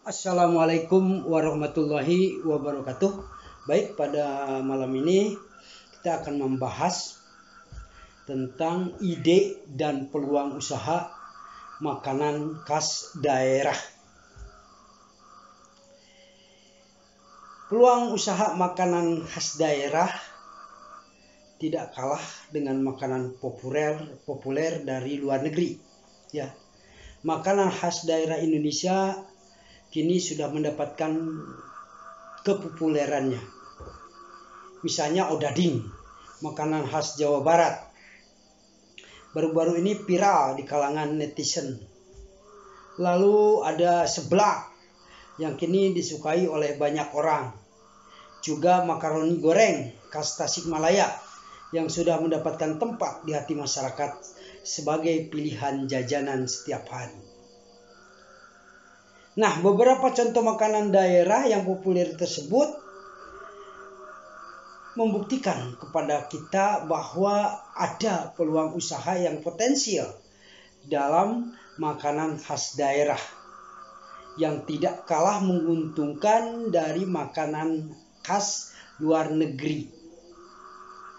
Assalamualaikum warahmatullahi wabarakatuh. Baik, pada malam ini kita akan membahas tentang ide dan peluang usaha makanan khas daerah. Peluang usaha makanan khas daerah tidak kalah dengan makanan populer dari luar negeri. Ya, makanan khas daerah Indonesia kini sudah mendapatkan kepopulerannya. Misalnya odading, makanan khas Jawa Barat. Baru-baru ini viral di kalangan netizen. Lalu ada seblak yang kini disukai oleh banyak orang. Juga makaroni goreng khas Tasikmalaya yang sudah mendapatkan tempat di hati masyarakat sebagai pilihan jajanan setiap hari. Nah, beberapa contoh makanan daerah yang populer tersebut membuktikan kepada kita bahwa ada peluang usaha yang potensial dalam makanan khas daerah yang tidak kalah menguntungkan dari makanan khas luar negeri.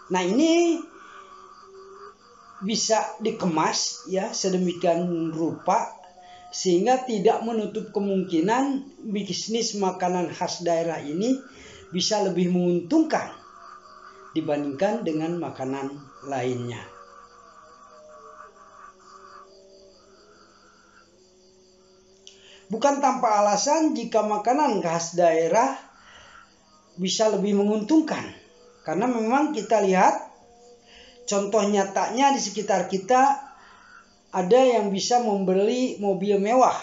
Nah, ini bisa dikemas ya sedemikian rupa sehingga tidak menutup kemungkinan bisnis makanan khas daerah ini bisa lebih menguntungkan dibandingkan dengan makanan lainnya. Bukan tanpa alasan jika makanan khas daerah bisa lebih menguntungkan, karena memang kita lihat contoh nyatanya di sekitar kita. Ada yang bisa membeli mobil mewah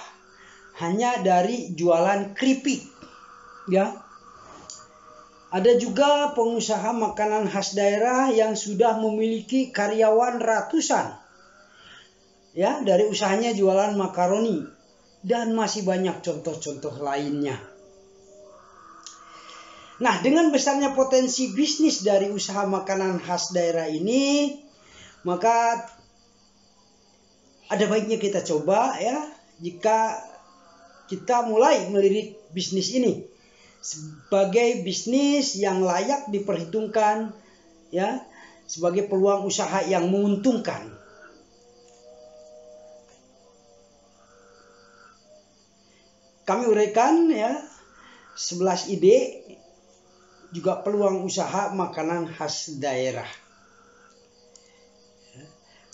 hanya dari jualan keripik, ya. Ada juga pengusaha makanan khas daerah yang sudah memiliki karyawan ratusan, ya, dari usahanya jualan makaroni, dan masih banyak contoh-contoh lainnya. Nah, dengan besarnya potensi bisnis dari usaha makanan khas daerah ini, maka ada baiknya kita coba ya, jika kita mulai melirik bisnis ini sebagai bisnis yang layak diperhitungkan ya, sebagai peluang usaha yang menguntungkan. Kami uraikan ya 11 ide juga peluang usaha makanan khas daerah.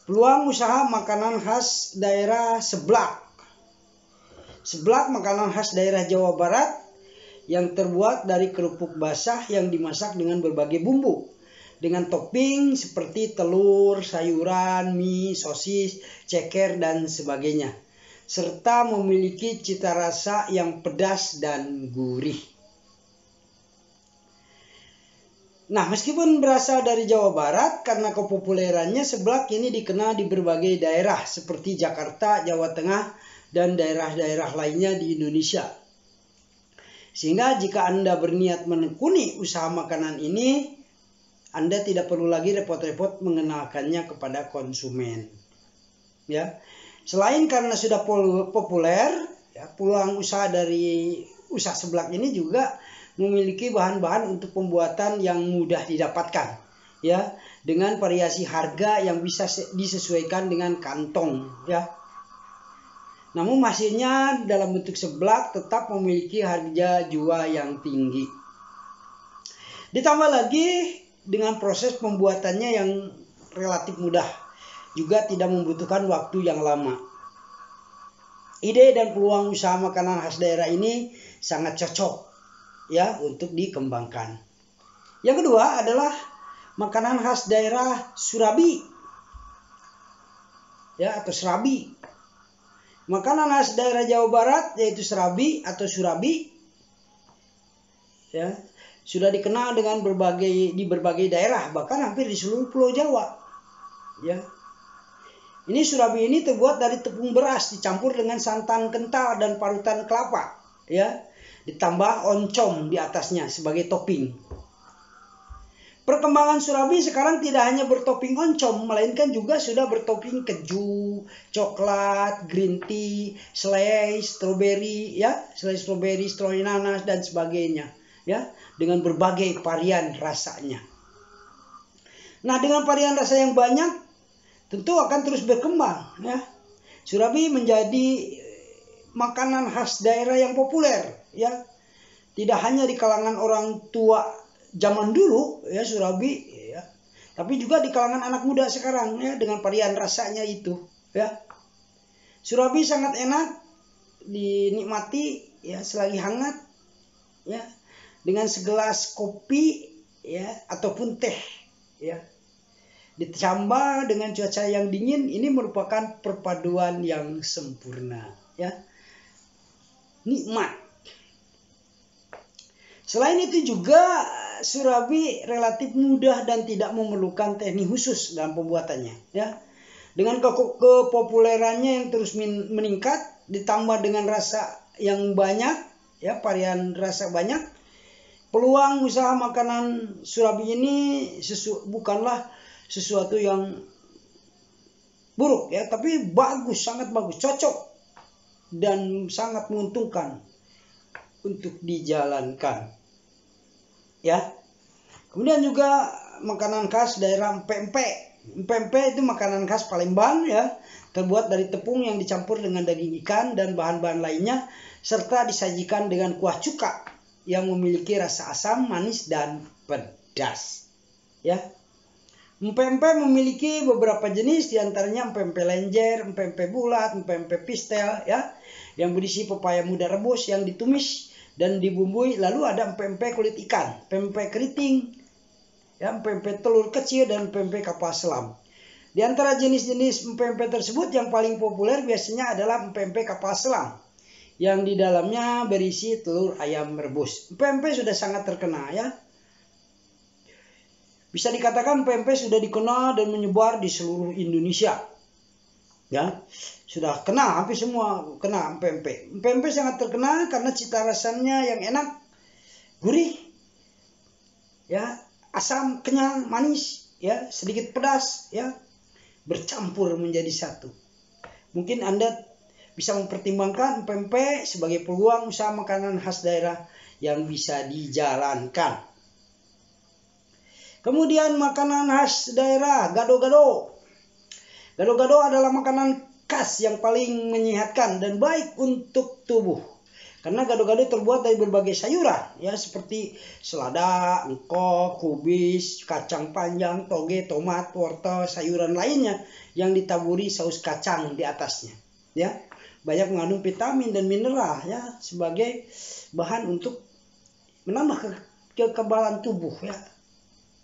Peluang usaha makanan khas daerah seblak. Seblak makanan khas daerah Jawa Barat yang terbuat dari kerupuk basah yang dimasak dengan berbagai bumbu. Dengan topping seperti telur, sayuran, mie, sosis, ceker, dan sebagainya. Serta memiliki cita rasa yang pedas dan gurih. Nah, meskipun berasal dari Jawa Barat, karena kepopulerannya seblak kini dikenal di berbagai daerah seperti Jakarta, Jawa Tengah, dan daerah-daerah lainnya di Indonesia. Sehingga jika Anda berniat menekuni usaha makanan ini, Anda tidak perlu lagi repot-repot mengenalkannya kepada konsumen. Ya, selain karena sudah populer, ya, peluang usaha dari usaha seblak ini juga memiliki bahan-bahan untuk pembuatan yang mudah didapatkan ya, dengan variasi harga yang bisa disesuaikan dengan kantong ya. Namun hasilnya dalam bentuk seblak tetap memiliki harga jual yang tinggi. Ditambah lagi dengan proses pembuatannya yang relatif mudah, juga tidak membutuhkan waktu yang lama. Ide dan peluang usaha makanan khas daerah ini sangat cocok ya untuk dikembangkan. Yang kedua adalah makanan khas daerah Surabi ya, atau serabi. Makanan khas daerah Jawa Barat yaitu serabi atau surabi ya, sudah dikenal dengan di berbagai daerah, bahkan hampir di seluruh Pulau Jawa ya. Ini surabi ini terbuat dari tepung beras dicampur dengan santan kental dan parutan kelapa ya, ditambah oncom di atasnya sebagai topping. Perkembangan surabi sekarang tidak hanya bertopping oncom, melainkan juga sudah bertopping keju, coklat, green tea, selai, strawberry, ya, selai strawberry, stroi nanas dan sebagainya, ya, dengan berbagai varian rasanya. Nah, dengan varian rasa yang banyak, tentu akan terus berkembang, ya. Surabi menjadi makanan khas daerah yang populer, ya. Tidak hanya di kalangan orang tua zaman dulu, ya, surabi, ya, tapi juga di kalangan anak muda sekarang, ya, dengan varian rasanya itu, ya. Surabi sangat enak dinikmati, ya, selagi hangat, ya, dengan segelas kopi, ya, ataupun teh, ya, ditambah dengan cuaca yang dingin. Ini merupakan perpaduan yang sempurna, ya, nikmat. Selain itu juga surabi relatif mudah dan tidak memerlukan teknik khusus dalam pembuatannya, ya. Dengan kepopulerannya yang terus meningkat, ditambah dengan rasa yang banyak, ya, varian rasa banyak, peluang usaha makanan surabi ini bukanlah sesuatu yang buruk, ya, tapi bagus, sangat bagus, cocok dan sangat menguntungkan untuk dijalankan, ya. Kemudian juga makanan khas daerah empek-empek. Empek-empek itu makanan khas Palembang, ya, terbuat dari tepung yang dicampur dengan daging ikan dan bahan-bahan lainnya, serta disajikan dengan kuah cuka yang memiliki rasa asam, manis dan pedas, ya. Empek-empek memiliki beberapa jenis, diantaranya empek-empek lenjer, empek-empek bulat, empek-empek pistel, ya, yang berisi pepaya muda rebus yang ditumis dan dibumbui. Lalu ada empek-empek kulit ikan, empek-empek keriting, ya, empek-empek telur kecil, dan empek-empek kapal selam. Di antara jenis-jenis empek-empek tersebut yang paling populer biasanya adalah empek-empek kapal selam, yang di dalamnya berisi telur ayam rebus. Empek-empek sudah sangat terkenal, ya. Bisa dikatakan empek-empek sudah dikenal dan menyebar di seluruh Indonesia, ya. Sudah kenal, hampir semua kenal empek-empek. Empek-empek sangat terkenal karena cita rasanya yang enak, gurih, ya, asam, kenyal, manis, ya, sedikit pedas, ya, bercampur menjadi satu. Mungkin Anda bisa mempertimbangkan empek-empek sebagai peluang usaha makanan khas daerah yang bisa dijalankan. Kemudian makanan khas daerah, gado-gado. Gado-gado adalah makanan khas yang paling menyehatkan dan baik untuk tubuh. Karena gado-gado terbuat dari berbagai sayuran, ya, seperti selada, engkol, kubis, kacang panjang, toge, tomat, wortel, sayuran lainnya yang ditaburi saus kacang di atasnya, ya. Banyak mengandung vitamin dan mineral, ya, sebagai bahan untuk menambah kekebalan tubuh, ya.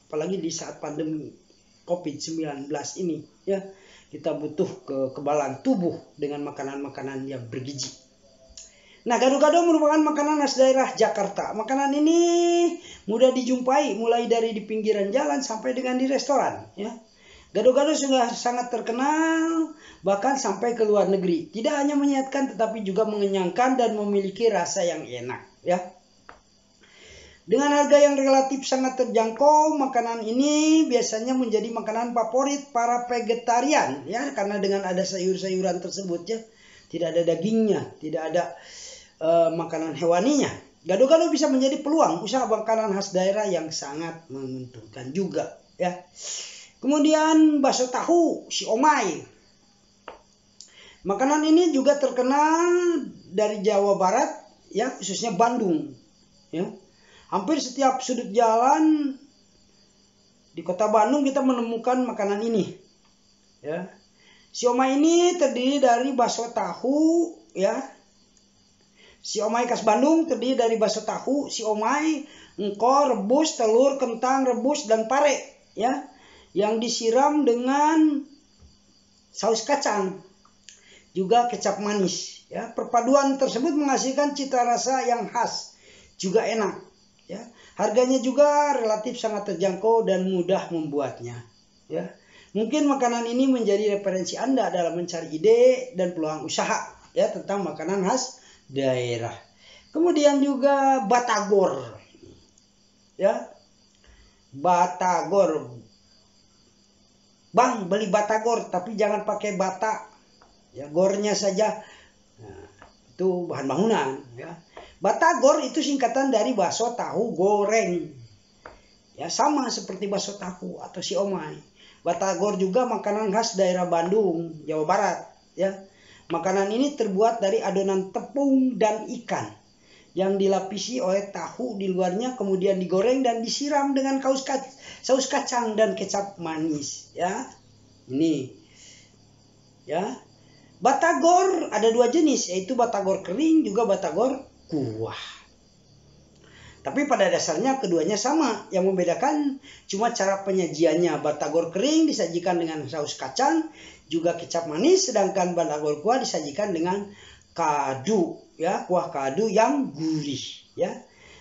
Apalagi di saat pandemi COVID-19 ini, ya. Kita butuh kekebalan tubuh dengan makanan-makanan yang bergizi. Nah, gado-gado merupakan makanan khas daerah Jakarta. Makanan ini mudah dijumpai mulai dari di pinggiran jalan sampai dengan di restoran, ya. Gado-gado sudah sangat terkenal bahkan sampai ke luar negeri. Tidak hanya menyehatkan tetapi juga mengenyangkan dan memiliki rasa yang enak, ya. Dengan harga yang relatif sangat terjangkau, makanan ini biasanya menjadi makanan favorit para vegetarian, ya, karena dengan ada sayur-sayuran tersebut, ya, tidak ada dagingnya, tidak ada makanan hewaninya. Gado-gado bisa menjadi peluang usaha makanan khas daerah yang sangat menguntungkan juga, ya. Kemudian bakso tahu, siomay. Makanan ini juga terkenal dari Jawa Barat, ya, khususnya Bandung, ya. Hampir setiap sudut jalan di kota Bandung kita menemukan makanan ini, ya. Siomay ini terdiri dari bakso tahu, ya. Siomay khas Bandung terdiri dari bakso tahu, siomay, engkol rebus, telur, kentang rebus, dan pare, ya, yang disiram dengan saus kacang, juga kecap manis, ya. Perpaduan tersebut menghasilkan cita rasa yang khas, juga enak, ya. Harganya juga relatif sangat terjangkau dan mudah membuatnya, ya. Mungkin makanan ini menjadi referensi Anda dalam mencari ide dan peluang usaha, ya, tentang makanan khas daerah. Kemudian juga batagor, ya. batagor. Bang, beli batagor tapi jangan pakai bata, ya gornya saja. Nah, itu bahan bangunan, ya. Batagor itu singkatan dari bakso tahu goreng, ya sama seperti bakso tahu atau siomay. Batagor juga makanan khas daerah Bandung, Jawa Barat, ya. Makanan ini terbuat dari adonan tepung dan ikan yang dilapisi oleh tahu di luarnya, kemudian digoreng dan disiram dengan saus kacang dan kecap manis, ya. Ini, ya. Batagor ada dua jenis, yaitu batagor kering juga batagor kuah. Tapi pada dasarnya keduanya sama, yang membedakan cuma cara penyajiannya. Batagor kering disajikan dengan saus kacang juga kecap manis, sedangkan batagor kuah disajikan dengan kadu, ya, kuah kadu yang gurih, ya.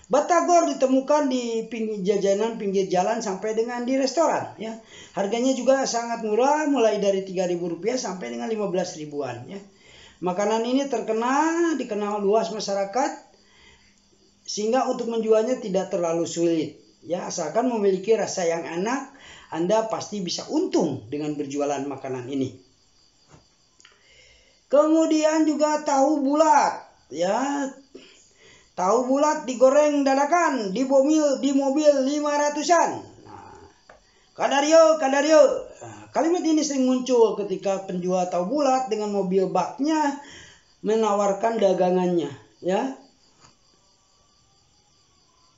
Batagor ditemukan di jajanan pinggir jalan sampai dengan di restoran, ya. Harganya juga sangat murah, mulai dari Rp3.000 sampai dengan 15 ribuan, ya. Makanan ini dikenal luas masyarakat, sehingga untuk menjualnya tidak terlalu sulit, ya. Asalkan memiliki rasa yang enak, Anda pasti bisa untung dengan berjualan makanan ini. Kemudian juga tahu bulat, ya. Tahu bulat digoreng dadakan di mobil 500-an. Nah, Kadario. Nah, kalimat ini sering muncul ketika penjual tahu bulat dengan mobil baknya menawarkan dagangannya, ya.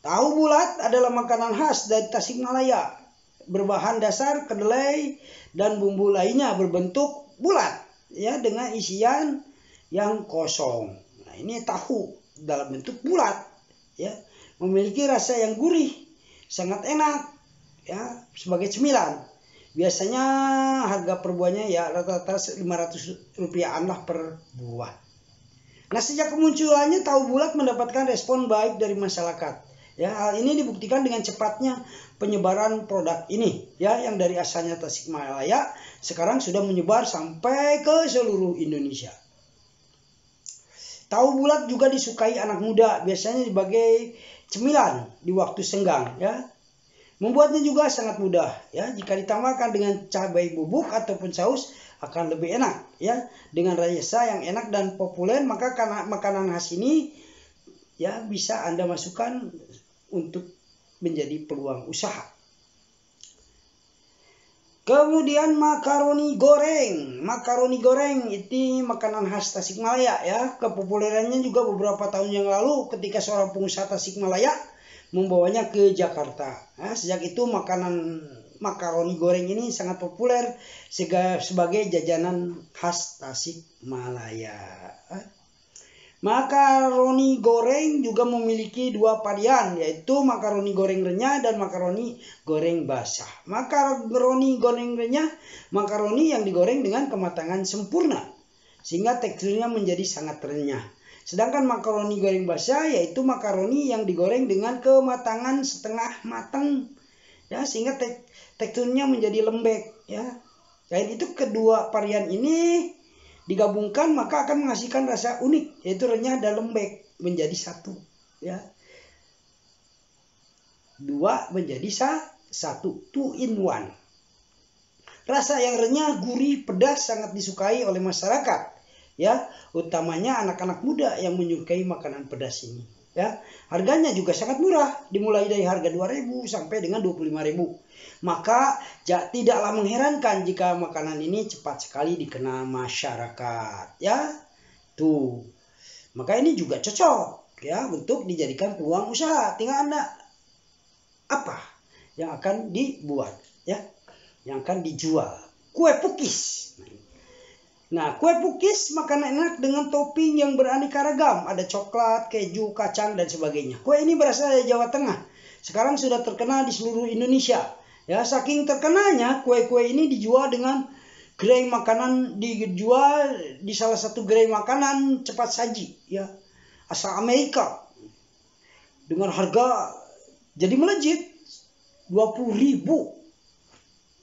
Tahu bulat adalah makanan khas dari Tasikmalaya, berbahan dasar kedelai dan bumbu lainnya berbentuk bulat, ya, dengan isian yang kosong. Nah, ini tahu dalam bentuk bulat, ya, memiliki rasa yang gurih, sangat enak, ya, sebagai cemilan. Biasanya harga per buahnya ya rata-rata Rp500 lah per buah. Nah, sejak kemunculannya tahu bulat mendapatkan respon baik dari masyarakat. Ya, hal ini dibuktikan dengan cepatnya penyebaran produk ini, ya, yang dari asalnya Tasikmalaya sekarang sudah menyebar sampai ke seluruh Indonesia. Tahu bulat juga disukai anak muda, biasanya sebagai cemilan di waktu senggang, ya. Membuatnya juga sangat mudah, ya. Jika ditambahkan dengan cabai bubuk ataupun saus akan lebih enak, ya. Dengan rasa yang enak dan populer, maka makanan khas ini, ya, bisa Anda masukkan untuk menjadi peluang usaha. Kemudian makaroni goreng. Makaroni goreng itu makanan khas Tasikmalaya, ya. Kepopulerannya juga beberapa tahun yang lalu ketika seorang pengusaha Tasikmalaya membawanya ke Jakarta. Nah, sejak itu makanan makaroni goreng ini sangat populer sebagai jajanan khas Tasikmalaya. Makaroni goreng juga memiliki dua varian, yaitu makaroni goreng renyah dan makaroni goreng basah. Makaroni goreng renyah, makaroni yang digoreng dengan kematangan sempurna, sehingga teksturnya menjadi sangat renyah. Sedangkan makaroni goreng basah, yaitu makaroni yang digoreng dengan kematangan setengah matang, ya, sehingga teksturnya menjadi lembek, ya. Selain itu, kedua varian ini digabungkan maka akan menghasilkan rasa unik, yaitu renyah dan lembek menjadi satu, ya. Dua menjadi satu, 2 in 1. Rasa yang renyah, gurih, pedas sangat disukai oleh masyarakat, ya, utamanya anak-anak muda yang menyukai makanan pedas ini, ya. Harganya juga sangat murah, dimulai dari harga 2.000 sampai dengan 25.000. Maka tidaklah mengherankan jika makanan ini cepat sekali dikenal masyarakat, ya. Tuh. Maka ini juga cocok, ya, untuk dijadikan peluang usaha. Tinggal Anda apa yang akan dibuat, ya, yang akan dijual. Kue pukis. Nah, kue pukis makanan enak dengan topping yang beraneka ragam. Ada coklat, keju, kacang, dan sebagainya. Kue ini berasal dari Jawa Tengah. Sekarang sudah terkenal di seluruh Indonesia. Ya, saking terkenalnya kue-kue ini dijual dengan gerai makanan, dijual di salah satu gerai makanan cepat saji, ya, asal Amerika, dengan harga jadi melejit 20.000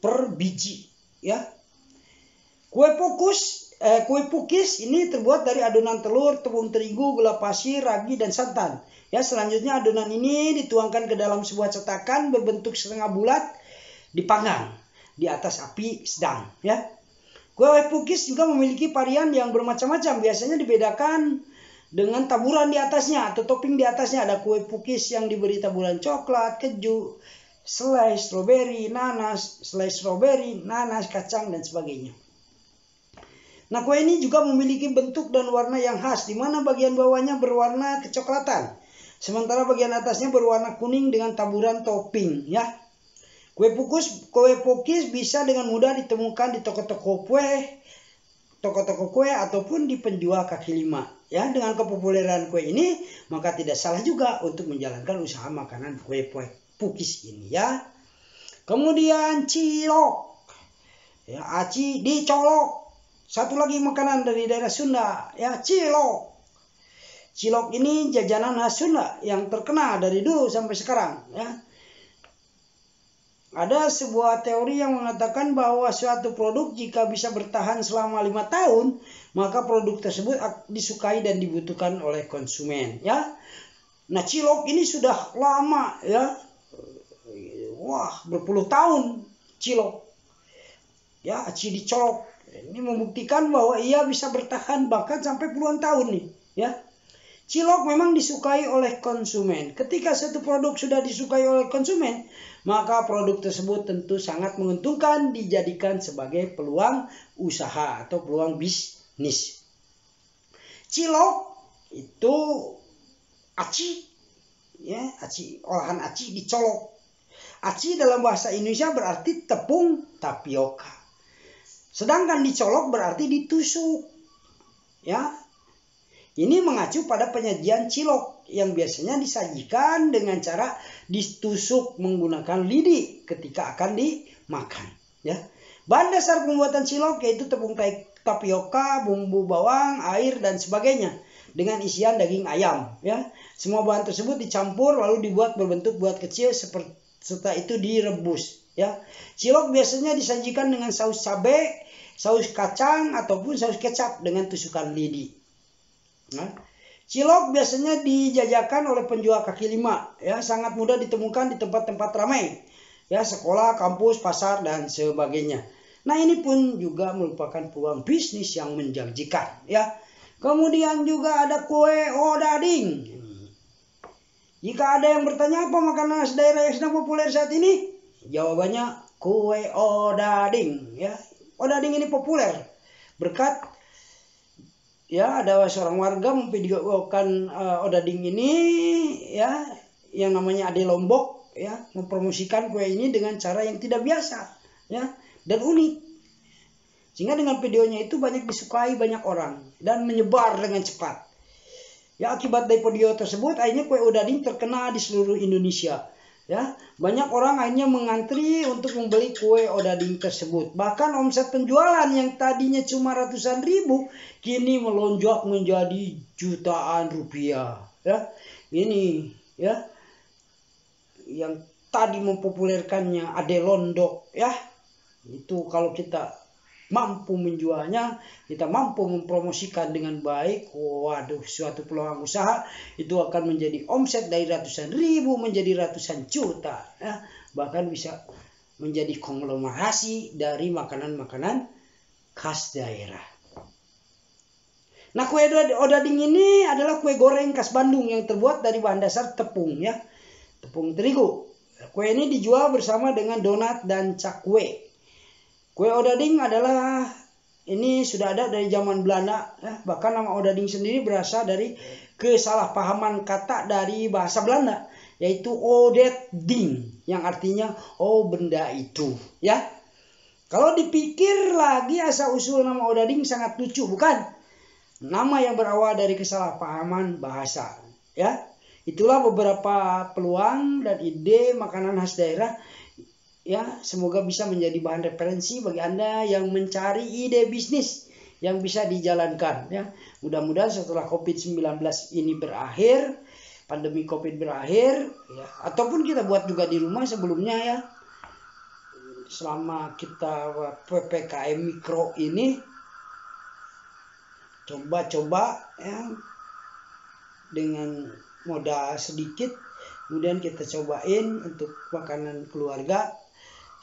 per biji, ya. Kue pukis Kue pukis ini terbuat dari adonan telur, tepung terigu, gula pasir, ragi, dan santan. Ya, selanjutnya adonan ini dituangkan ke dalam sebuah cetakan berbentuk setengah bulat, dipanggang di atas api sedang. Ya, kue pukis juga memiliki varian yang bermacam-macam. Biasanya dibedakan dengan taburan di atasnya atau topping di atasnya. Ada kue pukis yang diberi taburan coklat, keju, selai stroberi, nanas, kacang, dan sebagainya. Nah, kue ini juga memiliki bentuk dan warna yang khas, di mana bagian bawahnya berwarna kecoklatan, sementara bagian atasnya berwarna kuning dengan taburan topping. Ya, kue pukis bisa dengan mudah ditemukan di toko-toko kue ataupun di penjual kaki lima. Ya, dengan kepopuleran kue ini, maka tidak salah juga untuk menjalankan usaha makanan kue pukis ini. Ya, kemudian cilok, ya, aci dicolok. Satu lagi makanan dari daerah Sunda, ya, cilok. Cilok ini jajanan khas Sunda yang terkenal dari dulu sampai sekarang. Ya, ada sebuah teori yang mengatakan bahwa suatu produk jika bisa bertahan selama 5 tahun, maka produk tersebut disukai dan dibutuhkan oleh konsumen. Ya, nah, cilok ini sudah lama, ya, wah, berpuluh tahun cilok. Ya, aci dicolok. Ini membuktikan bahwa ia bisa bertahan bahkan sampai puluhan tahun nih. Ya, cilok memang disukai oleh konsumen. Ketika satu produk sudah disukai oleh konsumen, maka produk tersebut tentu sangat menguntungkan dijadikan sebagai peluang usaha atau peluang bisnis. Cilok itu aci, ya, aci, olahan aci dicolok. Aci dalam bahasa Indonesia berarti tepung tapioka. Sedangkan dicolok berarti ditusuk. Ya, ini mengacu pada penyajian cilok yang biasanya disajikan dengan cara ditusuk menggunakan lidi ketika akan dimakan. Ya, bahan dasar pembuatan cilok yaitu tepung tapioka, bumbu bawang, air, dan sebagainya dengan isian daging ayam. Ya, semua bahan tersebut dicampur lalu dibuat berbentuk buat kecil serta itu direbus. Ya, cilok biasanya disajikan dengan saus cabai, saus kacang, ataupun saus kecap dengan tusukan lidi. Nah, cilok biasanya dijajakan oleh penjual kaki lima. Ya, sangat mudah ditemukan di tempat-tempat ramai. Ya, sekolah, kampus, pasar, dan sebagainya. Nah, ini pun juga merupakan peluang bisnis yang menjanjikan. Ya, kemudian juga ada kue odading. Jika ada yang bertanya apa makanan khas daerah yang sedang populer saat ini, jawabannya kue odading. Ya, odading ini populer berkat, ya, ada seorang warga memvideokan odading ini, ya, yang namanya Ade Lombok, ya, mempromosikan kue ini dengan cara yang tidak biasa, ya, dan unik, sehingga dengan videonya itu banyak disukai banyak orang dan menyebar dengan cepat. Ya, akibat dari video tersebut akhirnya kue odading terkenal di seluruh Indonesia. Ya, banyak orang akhirnya mengantri untuk membeli kue odading tersebut. Bahkan omset penjualan yang tadinya cuma ratusan ribu kini melonjak menjadi jutaan rupiah. Ya, ini, ya, yang tadi mempopulerkannya Ade Londok. Ya, itu kalau kita mampu menjualnya, kita mampu mempromosikan dengan baik, waduh, suatu peluang usaha itu akan menjadi omset dari ratusan ribu menjadi ratusan juta, ya, bahkan bisa menjadi konglomerasi dari makanan-makanan khas daerah. Nah, kue odading ini adalah kue goreng khas Bandung yang terbuat dari bahan dasar tepung, ya, tepung terigu. Kue ini dijual bersama dengan donat dan cakwe. Kue odading adalah ini sudah ada dari zaman Belanda, ya. Bahkan nama odading sendiri berasal dari kesalahpahaman kata dari bahasa Belanda, yaitu odeding, yang artinya oh benda itu. Ya, kalau dipikir lagi asal usul nama odading sangat lucu, bukan? Nama yang berawal dari kesalahpahaman bahasa. Ya, itulah beberapa peluang dan ide makanan khas daerah. Ya, semoga bisa menjadi bahan referensi bagi Anda yang mencari ide bisnis yang bisa dijalankan. Ya, mudah-mudahan setelah COVID-19 ini berakhir, pandemi COVID berakhir, ya, ataupun kita buat juga di rumah sebelumnya, ya, selama kita PPKM mikro ini, coba-coba ya, dengan modal sedikit, kemudian kita cobain untuk makanan keluarga.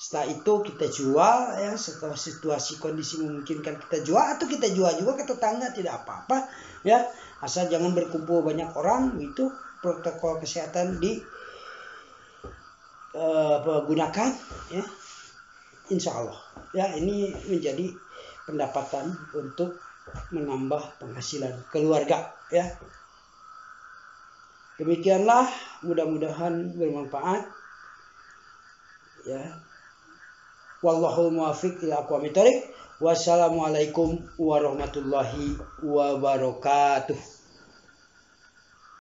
Setelah itu kita jual ya, setelah situasi kondisi memungkinkan kita jual, atau kita jual juga ke tetangga, tidak apa-apa ya, asal jangan berkumpul banyak orang. Itu protokol kesehatan gunakan ya, insya Allah ya. Ini menjadi pendapatan untuk menambah penghasilan keluarga ya. Demikianlah, mudah-mudahan bermanfaat ya. Wallahul muwaffiq ila aqwamit thoriq. Wassalamualaikum warahmatullahi wabarakatuh.